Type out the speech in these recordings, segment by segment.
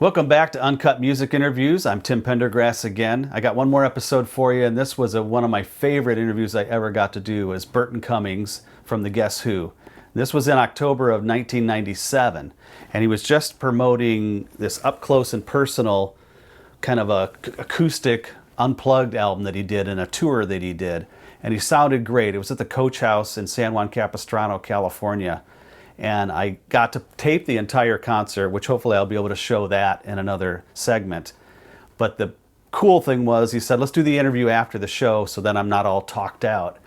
Welcome back to Uncut Music Interviews. I'm Tim Pendergrass again. I got one more episode for you, and this was one of my favorite interviews I ever got to do. Was Burton Cummings from the Guess Who. This was in October of 1997, and he was just promoting this up close and personal kind of a acoustic unplugged album that he did and a tour that he did, and he sounded great. It was at the Coach House in San Juan Capistrano, California. And I got to tape the entire concert, which hopefully I'll be able to show that in another segment. But the cool thing was, he said, let's do the interview after the show so then I'm not all talked out.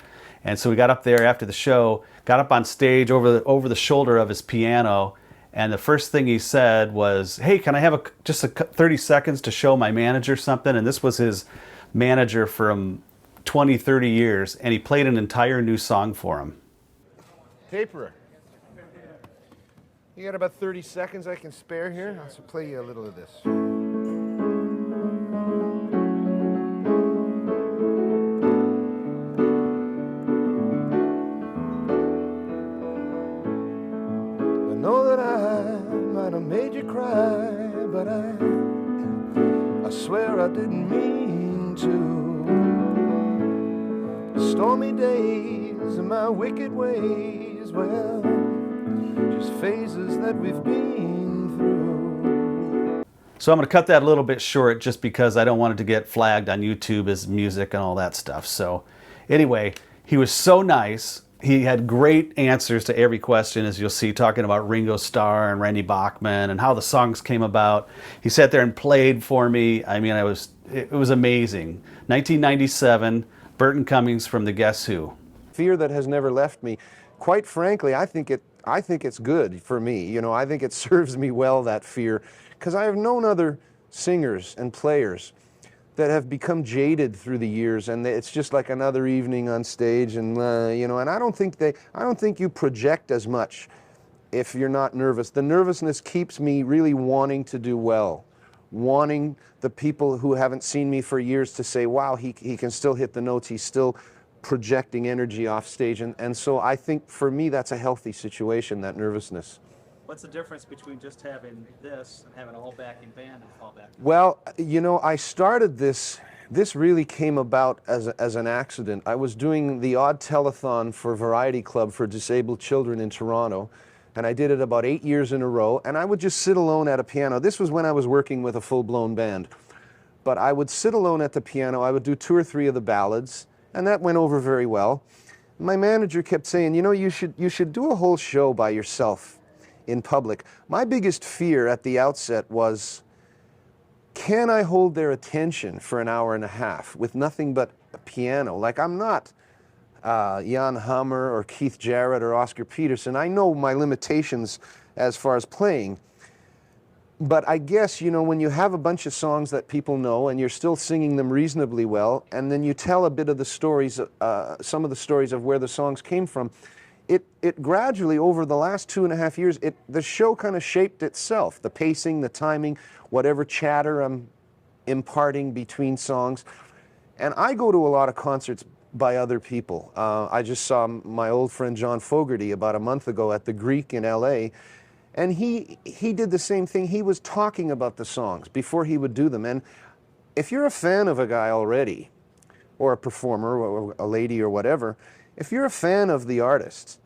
And so we got up there after the show, got up on stage over the shoulder of his piano, and the first thing he said was, hey, can I have just 30 seconds to show my manager something? And this was his manager from 20, 30 years, and he played an entire new song for him. Taperer. You got about 30 seconds I can spare here? I'll play you a little of this. I know that I might have made you cry, but I swear I didn't mean to. Stormy days and my wicked ways, well, just phases that we've been through. So I'm going to cut that a little bit short just because I don't want it to get flagged on YouTube as music and all that stuff. So anyway, he was so nice. He had great answers to every question, as you'll see, talking about Ringo Starr and Randy Bachman and how the songs came about. He sat there and played for me. I mean, it was amazing. 1997, Burton Cummings from the Guess Who. Fear that has never left me. Quite frankly, I think it's good for me. You know, I think it serves me well, that fear, because I have known other singers and players that have become jaded through the years, and it's just like another evening on stage, and you know, and I don't think you project as much if you're not nervous. The nervousness keeps me really wanting to do well, wanting the people who haven't seen me for years to say, wow, he can still hit the notes, he's still projecting energy off stage, and so I think for me that's a healthy situation, that nervousness. What's the difference between just having this and having a whole backing band and fallback? Well, you know, I started this really came about as an accident. I was doing the odd telethon for Variety Club for disabled children in Toronto, and I did it about 8 years in a row, and I would just sit alone at a piano. This was when I was working with a full-blown band. But I would sit alone at the piano, I would do 2 or 3 of the ballads, and that went over very well. My manager kept saying, you know, you should do a whole show by yourself in public. My biggest fear at the outset was, can I hold their attention for an hour and a half with nothing but a piano? Like, I'm not Jan Hammer or Keith Jarrett or Oscar Peterson. I know my limitations as far as playing. But I guess, you know, when you have a bunch of songs that people know and you're still singing them reasonably well, and then you tell a bit of the stories, some of the stories of where the songs came from, it gradually, over the last 2.5 years, the show kind of shaped itself. The pacing, the timing, whatever chatter I'm imparting between songs. And I go to a lot of concerts by other people. I just saw my old friend John Fogerty about a month ago at the Greek in LA, and he did the same thing. He was talking about the songs before he would do them. And if you're a fan of a guy already, or a performer, or a lady, or whatever, if you're a fan of the artist,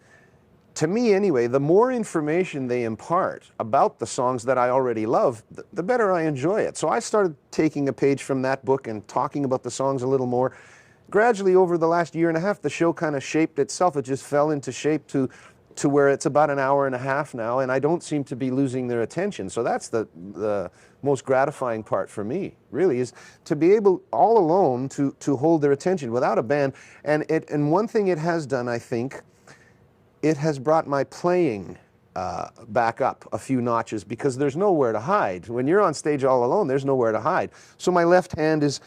to me anyway, the more information they impart about the songs that I already love, the better I enjoy it. So I started taking a page from that book and talking about the songs a little more. Gradually, over the last 1.5 years, the show kind of shaped itself. It just fell into shape to where it's about an hour and a half now, and I don't seem to be losing their attention. So that's the most gratifying part for me, really, is to be able, all alone, to hold their attention without a band. And one thing it has done, I think, it has brought my playing back up a few notches, because there's nowhere to hide. When you're on stage all alone, there's nowhere to hide. So my left hand is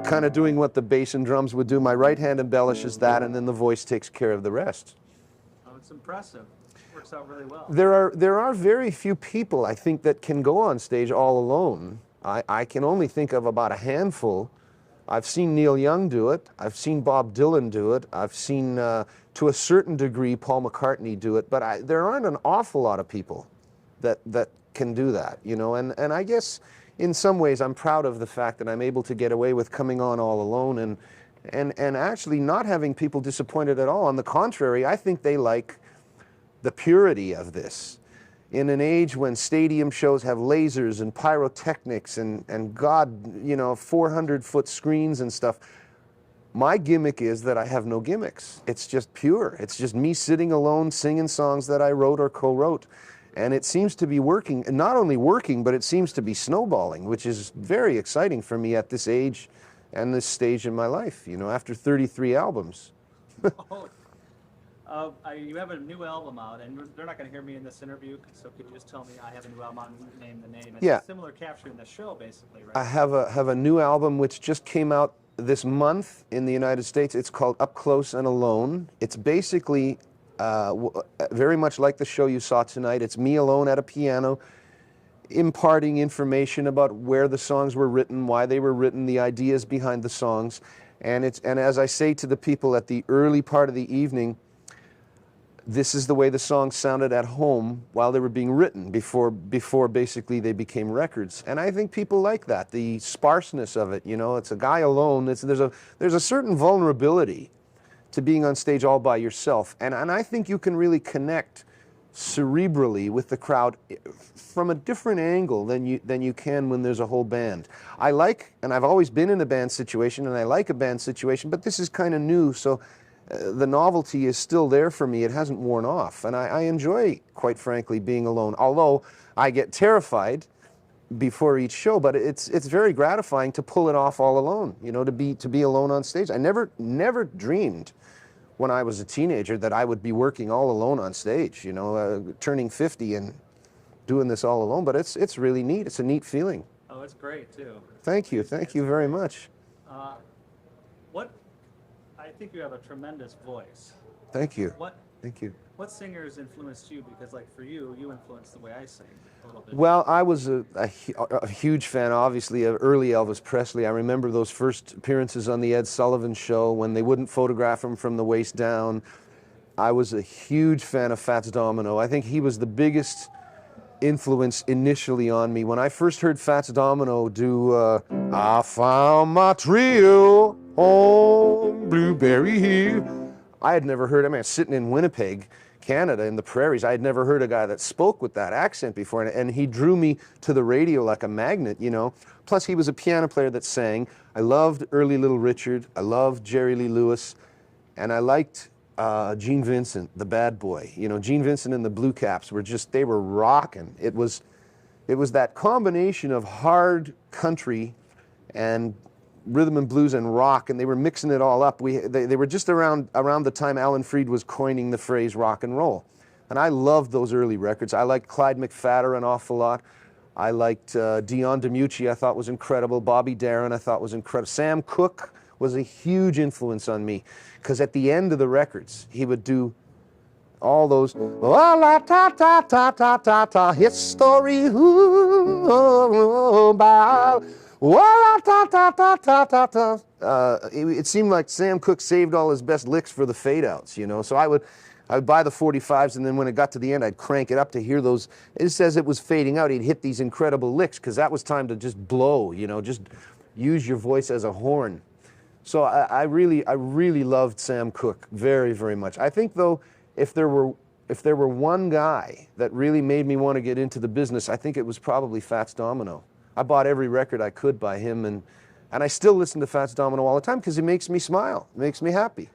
kind of doing what the bass and drums would do. My right hand embellishes that, and then the voice takes care of the rest. It's impressive. It works out really well. There are very few people, I think, that can go on stage all alone. I can only think of about a handful. I've seen Neil Young do it. I've seen Bob Dylan do it. I've seen, to a certain degree, Paul McCartney do it. But there aren't an awful lot of people that can do that, you know, and I guess in some ways I'm proud of the fact that I'm able to get away with coming on all alone and actually not having people disappointed at all. On the contrary, I think they like the purity of this. In an age when stadium shows have lasers and pyrotechnics and God, you know, 400-foot screens and stuff, my gimmick is that I have no gimmicks. It's just pure. It's just me sitting alone singing songs that I wrote or co-wrote. And it seems to be working, and not only working, but it seems to be snowballing, which is very exciting for me at this age and this stage in my life, you know, after 33 albums. You have a new album out, and they're not going to hear me in this interview, so could you just tell me I have a new album out and name the name? It's Yeah. a similar capture in the show, basically, right? I have a new album which just came out this month in the United States. It's called Up Close and Alone. It's basically very much like the show you saw tonight. It's me alone at a piano, imparting information about where the songs were written, why they were written, the ideas behind the songs. And as I say to the people at the early part of the evening, this is the way the songs sounded at home while they were being written, before basically they became records. And I think people like that, the sparseness of it. You know, it's a guy alone. There's a certain vulnerability to being on stage all by yourself. And I think you can really connect cerebrally with the crowd from a different angle than you can when there's a whole band. I like, and I've always been in a band situation, and I like a band situation, but this is kind of new, so the novelty is still there for me. It hasn't worn off, and I enjoy, quite frankly, being alone. Although I get terrified before each show, but it's very gratifying to pull it off all alone. You know, to be alone on stage. I never dreamed when I was a teenager that I would be working all alone on stage. You know, turning 50 and doing this all alone. But it's really neat. It's a neat feeling. Oh, it's great, too. Thank you very much. I think you have a tremendous voice. Thank you. Thank you. What singers influenced you? Because, like, for you influenced the way I sing a little bit. Well, I was a huge fan, obviously, of early Elvis Presley. I remember those first appearances on the Ed Sullivan Show when they wouldn't photograph him from the waist down. I was a huge fan of Fats Domino. I think he was the biggest influence initially on me. When I first heard Fats Domino do I Found My Trio on Blueberry Hill, I had never heard, I mean, sitting in Winnipeg, Canada, in the prairies, I had never heard a guy that spoke with that accent before, and he drew me to the radio like a magnet, you know. Plus, he was a piano player that sang. I loved early Little Richard, I loved Jerry Lee Lewis, and I liked Gene Vincent, the bad boy. You know, Gene Vincent and the Blue Caps were just, they were rocking. It was that combination of hard country and rhythm and blues and rock, and they were mixing it all up. They were just around the time Alan Freed was coining the phrase rock and roll. And I loved those early records. I liked Clyde McPhatter an awful lot. I liked Dion DiMucci, I thought was incredible. Bobby Darin, I thought was incredible. Sam Cooke was a huge influence on me, because at the end of the records, he would do all those la ta ta ta ta ta ta history about la ta ta ta ta ta ta. It seemed like Sam Cooke saved all his best licks for the fade outs, you know. So I would buy the 45s, and then when it got to the end, I'd crank it up to hear those. Just as it was fading out, he'd hit these incredible licks, because that was time to just blow, you know, just use your voice as a horn. So I really loved Sam Cooke very, very much. I think, though, if there were one guy that really made me want to get into the business, I think it was probably Fats Domino. I bought every record I could by him, and I still listen to Fats Domino all the time because it makes me smile. It makes me happy.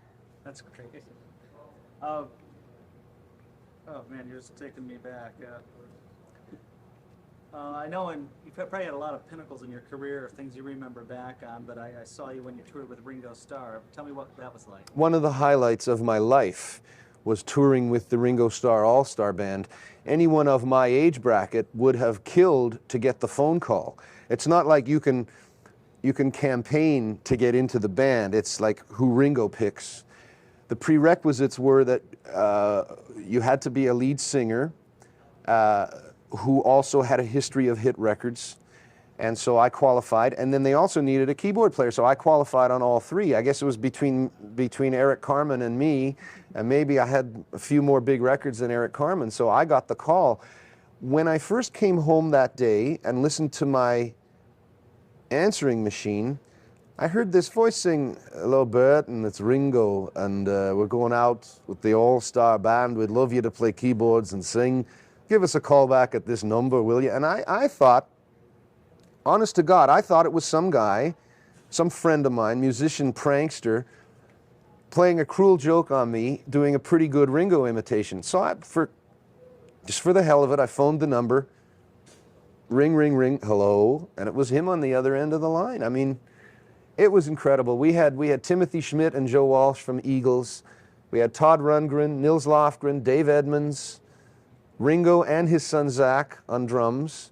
That's great. Oh man, you're just taking me back. I know, and you've probably had a lot of pinnacles in your career, things you remember back on, but I saw you when you toured with Ringo Starr. Tell me what that was like. One of the highlights of my life was touring with the Ringo Starr All-Star Band. Anyone of my age bracket would have killed to get the phone call. It's not like you can campaign to get into the band. It's like who Ringo picks. The prerequisites were that you had to be a lead singer who also had a history of hit records, and so I qualified. And then they also needed a keyboard player, so I qualified on all three. I guess it was between Eric Carmen and me, and maybe I had a few more big records than Eric Carmen, so I got the call. when I first came home that day and listened to my answering machine, I heard this voice sing, "Hello, Bert, and it's Ringo, and we're going out with the all-star band. We'd love you to play keyboards and sing. Give us a call back at this number, will you?" And I thought, honest to God, I thought it was some guy, some friend of mine, musician prankster, playing a cruel joke on me, doing a pretty good Ringo imitation. So just for the hell of it, I phoned the number. Ring, ring, ring, hello, and it was him on the other end of the line. I mean, it was incredible. We had Timothy Schmidt and Joe Walsh from Eagles. We had Todd Rundgren, Nils Lofgren, Dave Edmunds, Ringo and his son Zach on drums,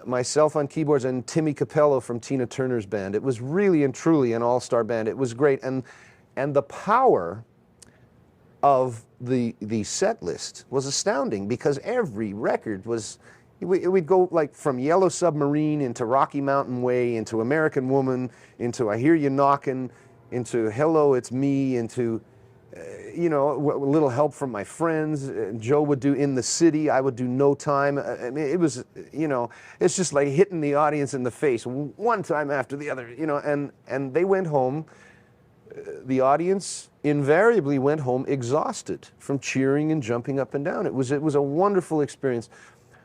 myself on keyboards, and Timmy Capello from Tina Turner's band. It was really and truly an all-star band. It was great, and the power of the set list was astounding, because every record was, we'd go like from Yellow Submarine into Rocky Mountain Way into American Woman into I Hear You Knockin', into Hello It's Me, into you know, a little help from my friends. Joe would do In the City, I would do No Time. I mean, it was, you know, it's just like hitting the audience in the face one time after the other, you know, and they went home. The audience invariably went home exhausted from cheering and jumping up and down. It was a wonderful experience.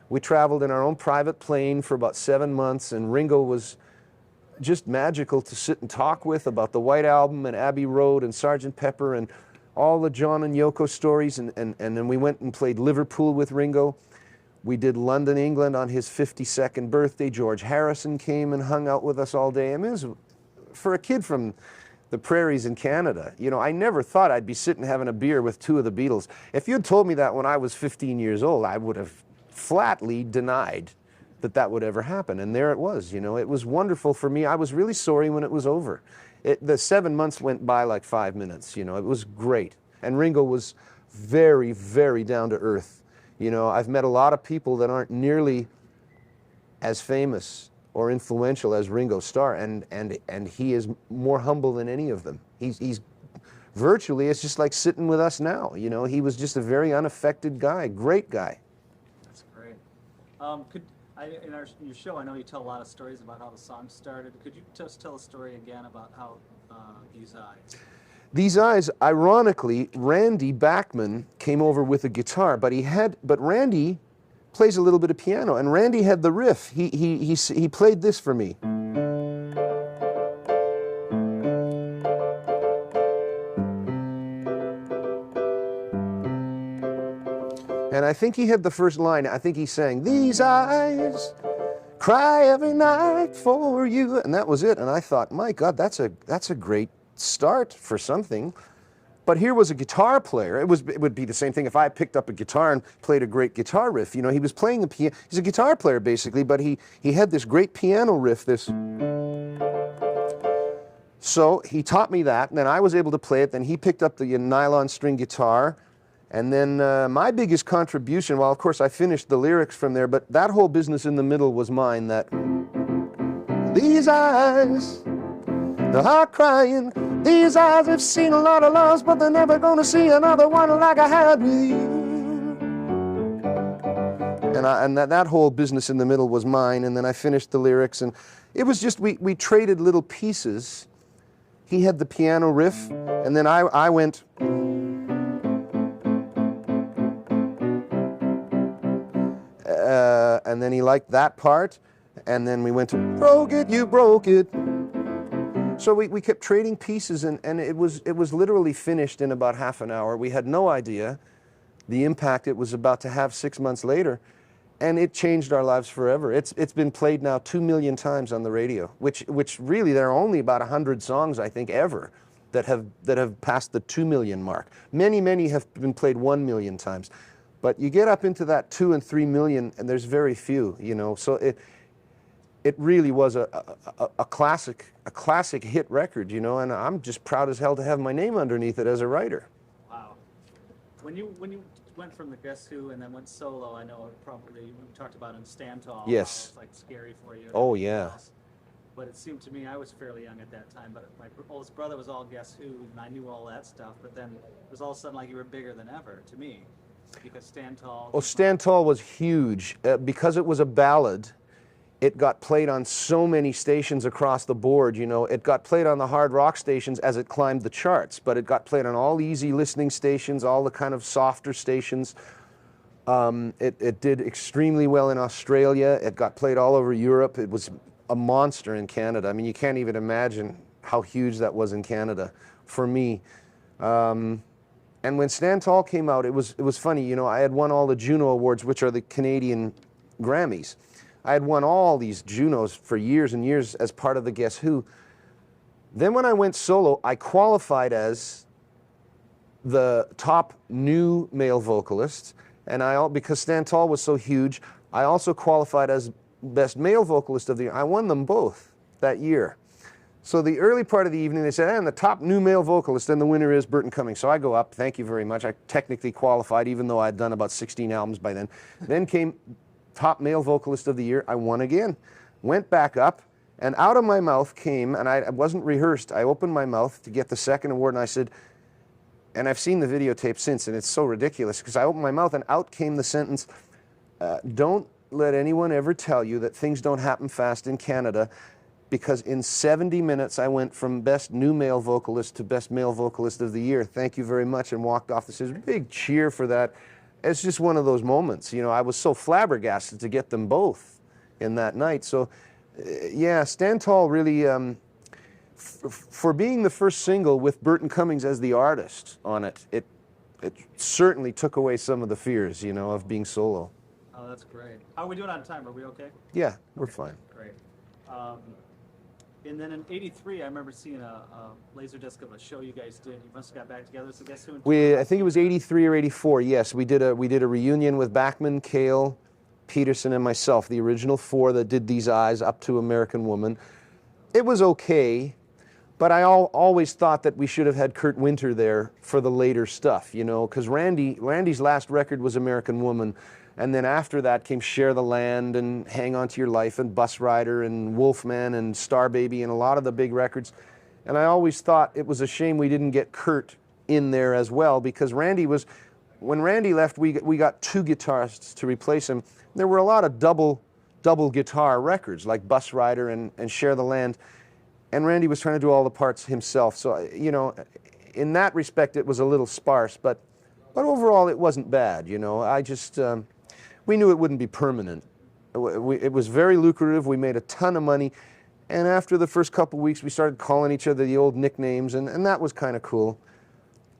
We traveled in our own private plane for about 7 months, and Ringo was just magical to sit and talk with about the White Album and Abbey Road and Sgt. Pepper and all the John and Yoko stories, and then we went and played Liverpool with Ringo. We did London, England on his 52nd birthday. George Harrison came and hung out with us all day. I mean, it was, for a kid from the prairies in Canada, you know, I never thought I'd be sitting having a beer with two of the Beatles. If you'd told me that when I was 15 years old, I would have flatly denied that that would ever happen. And there it was, you know. It was wonderful for me. I was really sorry when it was over. The 7 months went by like 5 minutes, you know. It was great. And Ringo was very, very down to earth. You know, I've met a lot of people that aren't nearly as famous or influential as Ringo Starr, and he is more humble than any of them. He's virtually, it's just like sitting with us now, you know. He was just a very unaffected guy, great guy. That's great. In your show, I know you tell a lot of stories about how the song started. Could you just tell a story again about how These Eyes? These Eyes, ironically, Randy Bachman came over with a guitar, but Randy plays a little bit of piano, and Randy had the riff. He played this for me. And I think he had the first line. I think he sang, "These eyes cry every night for you," and that was it. And I thought, my God, that's a great start for something. But here was a guitar player. It would be the same thing if I picked up a guitar and played a great guitar riff. You know, he was playing the piano. He's a guitar player basically, but he had this great piano riff. So he taught me that, and then I was able to play it. Then he picked up the nylon string guitar, and then my biggest contribution. Well, of course, I finished the lyrics from there, but that whole business in the middle was mine. That these eyes, the heart crying. These eyes have seen a lot of loves, but they're never gonna see another one like I had with you. And that whole business in the middle was mine, and then I finished the lyrics, and it was just, we traded little pieces. He had the piano riff, and then I went, and then he liked that part, and then we went to, broke it, you broke it. So we kept trading pieces, and it was literally finished in about half an hour. We had no idea the impact it was about to have 6 months later, and it changed our lives forever. It's been played now 2 million times on the radio, which really, there are only about 100 songs, I think, ever that have passed the 2 million mark. Many have been played 1 million times, but you get up into that 2 and 3 million, and there's very few, you know. So it really was a classic hit record, you know, and I'm just proud as hell to have my name underneath it as a writer. Wow. When you went from the Guess Who and then went solo, I know probably we talked about in Stantall. Yes. How it's like scary for you. Oh yeah. Else. But it seemed to me, I was fairly young at that time, but my oldest brother was all Guess Who, and I knew all that stuff, but then it was all of a sudden like you were bigger than ever, to me. Because Stand Tall. Oh, Stand Tall was huge. Because it was a ballad, it got played on so many stations across the board, you know. It got played on the hard rock stations as it climbed the charts, but it got played on all easy listening stations, all the kind of softer stations. It did extremely well in Australia. It got played all over Europe. It was a monster in Canada. I mean, you can't even imagine how huge that was in Canada for me. And when Stand Tall came out, it was funny. You know, I had won all the Juno Awards, which are the Canadian Grammys. I had won all these Junos for years and years as part of the Guess Who. Then when I went solo, I qualified as the top new male vocalist, and because Stand Tall was so huge, I also qualified as best male vocalist of the year. I won them both that year. So the early part of the evening, they said, and the top new male vocalist, and the winner is Burton Cummings. So I go up, thank you very much. I technically qualified, even though I'd done about 16 albums by then. Then came top male vocalist of the year. I won again. Went back up, and out of my mouth came, and I wasn't rehearsed, I opened my mouth to get the second award, and I said, and I've seen the videotape since, and it's so ridiculous, because I opened my mouth, and out came the sentence, don't let anyone ever tell you that things don't happen fast in Canada, because in 70 minutes I went from best new male vocalist to best male vocalist of the year. Thank you very much, and walked off the stage. Big cheer for that. It's just one of those moments. You know, I was so flabbergasted to get them both in that night. So, yeah, Stand Tall really, for being the first single with Burton Cummings as the artist on it, it certainly took away some of the fears, you know, of being solo. Oh, that's great. How are we doing on time? Are we okay? Yeah, we're fine. Great. And then in '83, I remember seeing a laser disc of a show you guys did. You must have got back together. So guess who? I think it was '83 or '84. Yes, we did a reunion with Bachman, Cale, Peterson, and myself. The original four that did These Eyes up to American Woman. It was okay, but I always thought that we should have had Kurt Winter there for the later stuff. You know, because Randy's last record was American Woman. And then after that came Share the Land and Hang On to Your Life and Bus Rider and Wolfman and Star Baby and a lot of the big records. And I always thought it was a shame we didn't get Kurt in there as well, because when Randy left, we got two guitarists to replace him. There were a lot of double guitar records like Bus Rider and Share the Land. And Randy was trying to do all the parts himself. So, you know, in that respect, it was a little sparse, but overall it wasn't bad, you know. I just... we knew it wouldn't be permanent. It was very lucrative. We made a ton of money. And after the first couple weeks, we started calling each other the old nicknames, and that was kind of cool.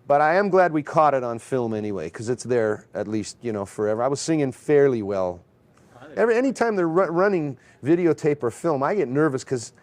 But I am glad we caught it on film anyway, because it's there at least, you know, forever. I was singing fairly well. Anytime they're running videotape or film, I get nervous because,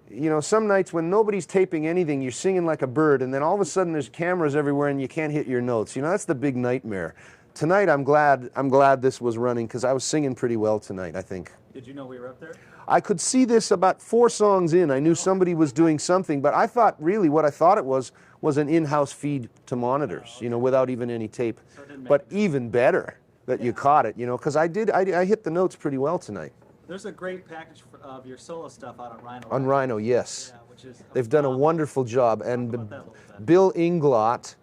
you know, some nights when nobody's taping anything, you're singing like a bird, and then all of a sudden there's cameras everywhere and you can't hit your notes. You know, that's the big nightmare. Tonight, I'm glad this was running, because I was singing pretty well tonight, I think. Did you know we were up there? I could see this about 4 songs in. I knew somebody was doing something, but I thought really what I thought it was an in-house feed to monitors, you know, without even any tape. So it didn't But make even better that you caught it, you know, because I hit the notes pretty well tonight. There's a great package of your solo stuff out on Rhino. On Rhino, yes. Yeah, which is They've done a wonderful job. And about that a little bit. Bill Inglot,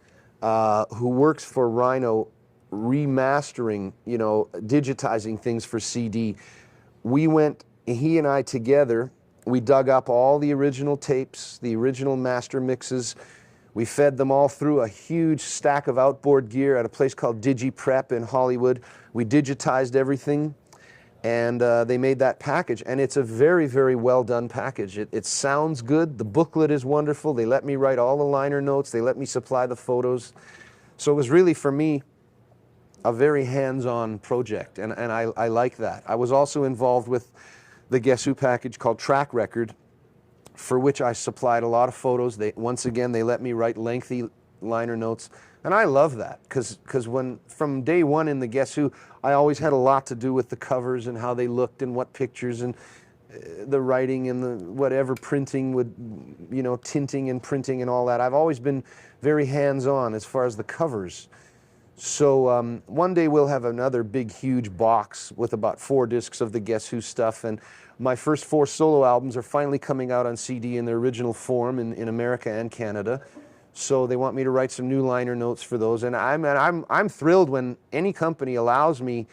who works for Rhino, remastering, you know, digitizing things for CD. He and I together, we dug up all the original tapes, the original master mixes. We fed them all through a huge stack of outboard gear at a place called DigiPrep in Hollywood. We digitized everything, and they made that package. And it's a very, very well done package. It sounds good. The booklet is wonderful. They let me write all the liner notes. They let me supply the photos. So it was really, for me, a very hands-on project, and I like that. I was also involved with the Guess Who package called Track Record, for which I supplied a lot of photos. Once again, they let me write lengthy liner notes, and I love that, because from day one in the Guess Who, I always had a lot to do with the covers and how they looked and what pictures and the writing and the whatever printing would, you know, tinting and printing and all that. I've always been very hands-on as far as the covers. So one day we'll have another big, huge box with about 4 discs of the Guess Who stuff, and my first 4 solo albums are finally coming out on CD in their original form in America and Canada. So they want me to write some new liner notes for those, and I'm thrilled when any company allows me.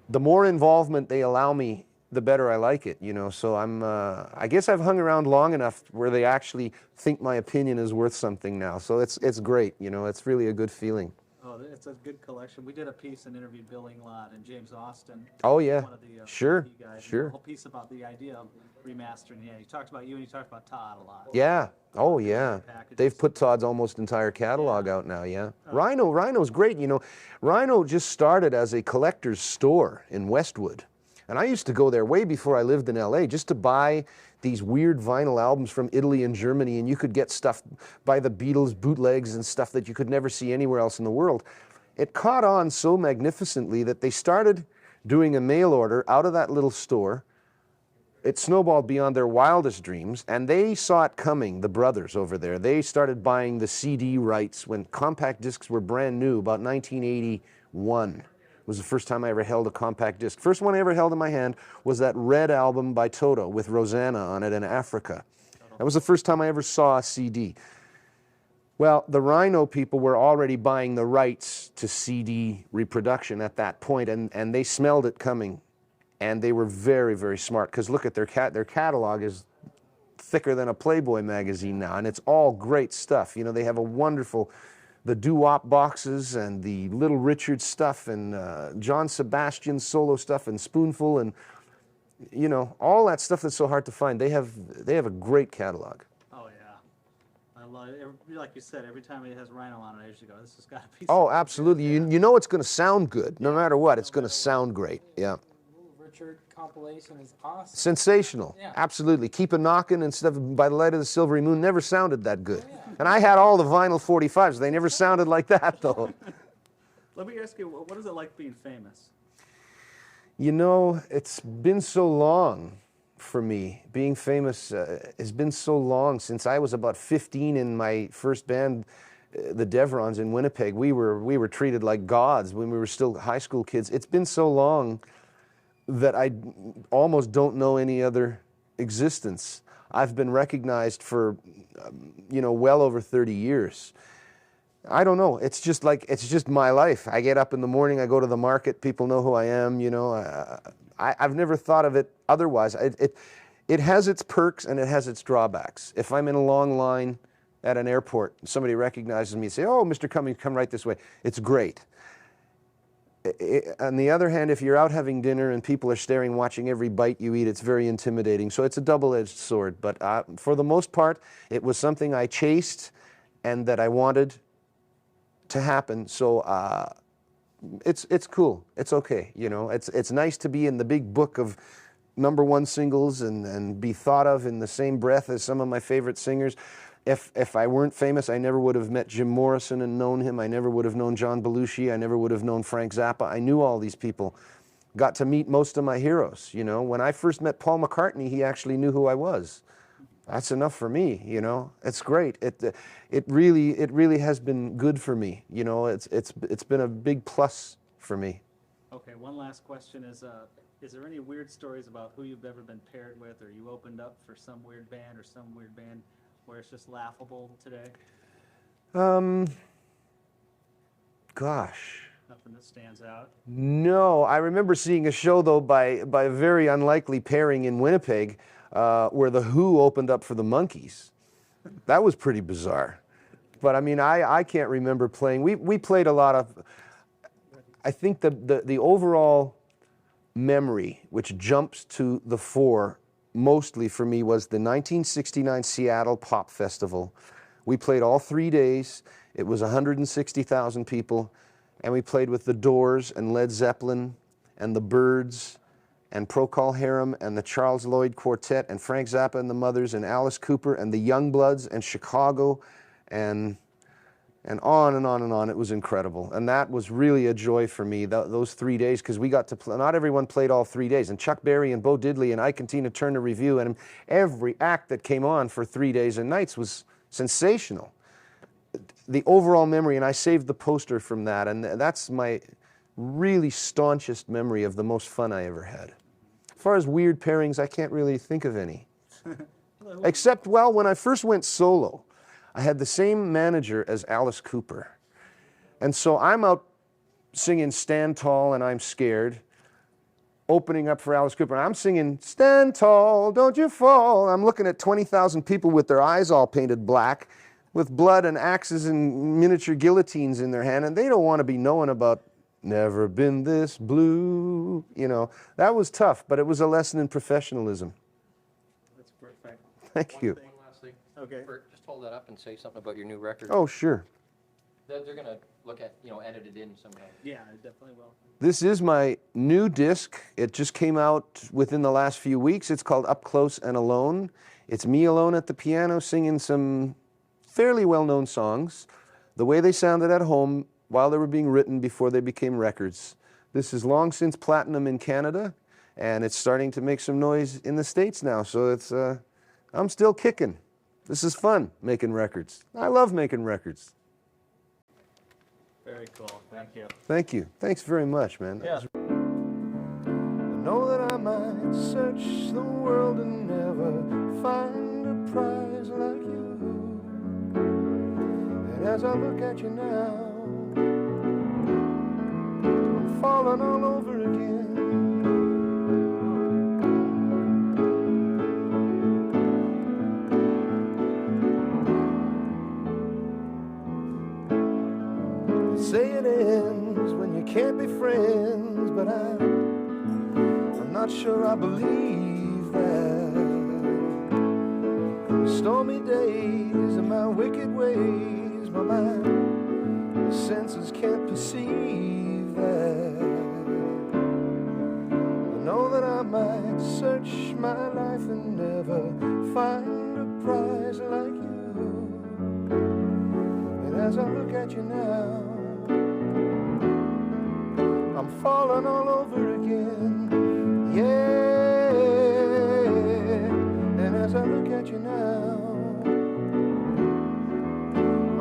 The more involvement they allow me, the better I like it, you know. So I guess I've hung around long enough where they actually think my opinion is worth something now. So it's great, you know. It's really a good feeling. Oh, it's a good collection. We did a piece and interviewed Bill Inglot and James Austin. Oh yeah, One of the sure, EP guys. sure. A whole piece about the idea of remastering. Yeah, he talked about you and he talked about Todd a lot. Yeah. Oh yeah. Packages. They've put Todd's almost entire catalog out now. Yeah. Rhino's great. You know, Rhino just started as a collector's store in Westwood, and I used to go there way before I lived in LA just to buy these weird vinyl albums from Italy and Germany, and you could get stuff by the Beatles, bootlegs and stuff that you could never see anywhere else in the world. It caught on so magnificently that they started doing a mail order out of that little store. It snowballed beyond their wildest dreams, and they saw it coming, the brothers over there. They started buying the CD rights when compact discs were brand new, about 1981. Was the first time I ever held a compact disc. First one I ever held in my hand was that Red album by Toto with Rosanna on it in Africa. That was the first time I ever saw a CD. Well, the Rhino people were already buying the rights to CD reproduction at that point, and they smelled it coming, and they were very, very smart, because look at their catalog is thicker than a Playboy magazine now, and it's all great stuff. You know, they have a wonderful, the doo-wop boxes and the Little Richard stuff and John Sebastian solo stuff and Spoonful and, you know, all that stuff that's so hard to find. They have a great catalog. Oh yeah, I love it. Like you said, every time it has Rhino on it, I usually go, "This has got to be." Oh, absolutely. You know it's going to sound good, no matter what. It's going to sound great. Yeah. Richard compilation is awesome. Sensational. Yeah. Absolutely. Keep a Knockin' and stuff by the Light of the Silvery Moon never sounded that good. And I had all the vinyl 45s. They never sounded like that, though. Let me ask you, what is it like being famous? You know, it's been so long for me. Being famous has been so long. Since I was about 15 in my first band, the Devrons in Winnipeg. We were treated like gods when we were still high school kids. It's been so long that I almost don't know any other existence. I've been recognized for, you know, well over 30 years. I don't know. It's just my life. I get up in the morning, I go to the market, people know who I am, you know. I've never thought of it otherwise. It has its perks and it has its drawbacks. If I'm in a long line at an airport, somebody recognizes me and say, "Oh, Mr. Cummings, come right this way." It's great. On the other hand, if you're out having dinner and people are staring, watching every bite you eat, it's very intimidating. So it's a double-edged sword. But for the most part, it was something I chased and that I wanted to happen. So it's cool. It's okay. You know, it's nice to be in the big book of #1 singles and be thought of in the same breath as some of my favorite singers. If I weren't famous, I never would have met Jim Morrison and known him. I never would have known John Belushi. I never would have known Frank Zappa. I knew all these people. Got to meet most of my heroes, you know. When I first met Paul McCartney, he actually knew who I was. That's enough for me, you know. It's great. It really has been good for me, you know. It's been a big plus for me. Okay, one last question is there any weird stories about who you've ever been paired with, or you opened up for some weird band where it's just laughable today? Gosh. Nothing that stands out? No, I remember seeing a show, though, by a very unlikely pairing in Winnipeg, where The Who opened up for the Monkees. That was pretty bizarre. But, I mean, I can't remember playing. We played a lot of... I think the overall memory, which jumps to the fore mostly for me, was the 1969 Seattle Pop Festival. We played all 3 days. It was 160,000 people, and we played with the Doors and Led Zeppelin and the Byrds and Procol Harum and the Charles Lloyd Quartet and Frank Zappa and the Mothers and Alice Cooper and the Youngbloods and Chicago and on and on and on. It was incredible. And that was really a joy for me, those 3 days, because we got to play. Not everyone played all 3 days. And Chuck Berry and Bo Diddley and Ike and Tina Turner Review, and every act that came on for 3 days and nights was sensational. The overall memory, and I saved the poster from that, and that's my really staunchest memory of the most fun I ever had. As far as weird pairings, I can't really think of any. Except, well, when I first went solo, I had the same manager as Alice Cooper. And so I'm out singing Stand Tall and I'm Scared, opening up for Alice Cooper. I'm singing Stand Tall, Don't You Fall. I'm looking at 20,000 people with their eyes all painted black, with blood and axes and miniature guillotines in their hand, and they don't want to be knowing about Never Been This Blue. You know, that was tough, but it was a lesson in professionalism. That's perfect. Thank you. One last thing. Okay. Bert, just hold that up and say something about your new record. Oh, sure. They're going to look at, edit it in somehow. Yeah, I definitely will. This is my new disc. It just came out within the last few weeks. It's called Up Close and Alone. It's me alone at the piano singing some fairly well-known songs, the way they sounded at home while they were being written before they became records. This is long since platinum in Canada, and it's starting to make some noise in the States now, so it's, I'm still kicking. This is fun, making records. I love making records. Very cool. Thank you. Thank you. Thanks very much, man. Yeah. I know that I might search the world and never find a prize like you. And as I look at you now, I'm falling all over again. Say it ends when you can't be friends, but I'm not sure I believe that. Stormy days and my wicked ways, but my senses can't perceive that. I know that I might search my life and never find a prize like you. And as I look at you now, I'm falling all over again, yeah. And as I look at you now,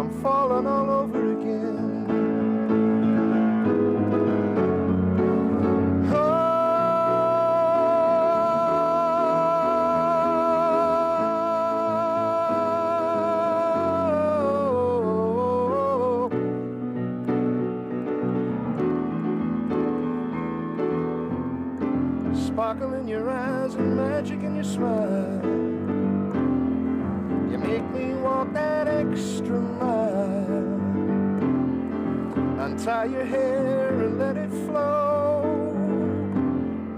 I'm falling all over again. Sparkle in your eyes and magic in your smile. You make me walk that extra mile. Untie your hair and let it flow.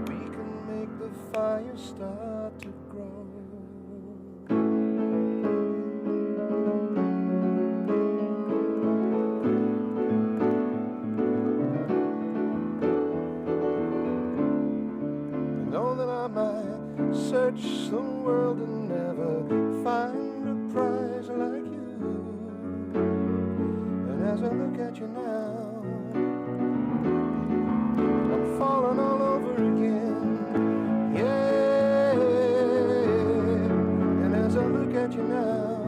We can make the fire start to grow. Search the world and never find a prize like you. And as I look at you now, I'm falling all over again, yeah. And as I look at you now,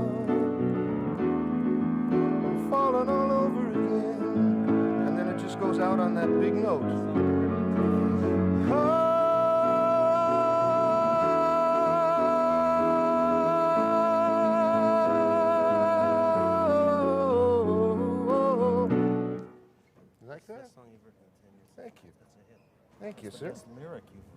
I'm falling all over again. And then it just goes out on that big note. Oh, Best song you've written in 10 years. thank you. That's a hit. Thank you, It's sir. the best lyric you've